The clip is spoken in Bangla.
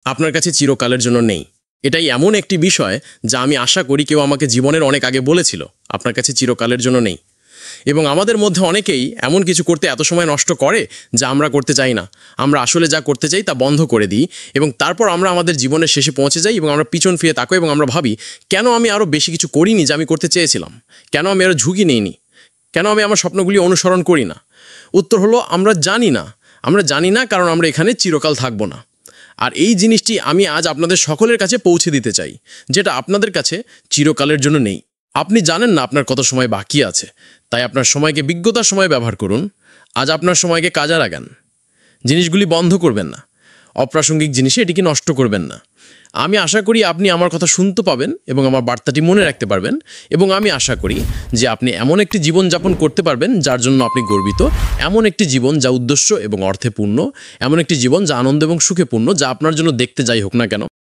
আপনার কাছে চিরকালের জন্য নেই। এটাই এমন একটি বিষয় যা আমি আশা করি কেউ আমাকে জীবনের অনেক আগে বলেছিল, আপনার কাছে চিরকালের জন্য নেই। এবং আমাদের মধ্যে অনেকেই এমন কিছু করতে এত সময় নষ্ট করে যা আমরা করতে চাই না। আমরা আসলে যা করতে চাই তা বন্ধ করে দিই এবং তারপর আমরা আমাদের জীবনের শেষে পৌঁছে যাই এবং আমরা পিছন ফিরে তাকাই এবং আমরা ভাবি, কেন আমি আরও বেশি কিছু করিনি যা আমি করতে চেয়েছিলাম? কেন আমি আরও ঝুঁকি নিইনি? কেন আমি আমার স্বপ্নগুলি অনুসরণ করি না? উত্তর হলো, আমরা জানি না। আমরা জানি না কারণ আমরা এখানে চিরকাল থাকবো না। আর এই জিনিসটি আমি আজ আপনাদের সকলের কাছে পৌঁছে দিতে চাই, যেটা আপনাদের কাছে চিরকালের জন্য নেই। আপনি জানেন না আপনার কত সময় বাকি আছে, তাই আপনার সময়কে বিজ্ঞতার সময় ব্যবহার করুন। আজ আপনার সময়কে কাজে লাগান। জিনিসগুলি বন্ধ করবেন না, অপ্রাসঙ্গিক জিনিসে এটিকে নষ্ট করবেন না। আমি আশা করি আপনি আমার কথা শুনতে পাবেন এবং আমার বার্তাটি মনে রাখতে পারবেন, এবং আমি আশা করি যে আপনি এমন একটি জীবন যাপন করতে পারবেন যার জন্য আপনি গর্বিত, এমন একটি জীবন যা উদ্দেশ্য এবং অর্থে পূর্ণ, এমন একটি জীবন যা আনন্দ এবং সুখে পূর্ণ, যা আপনার জন্য দেখতে যাই হোক না কেন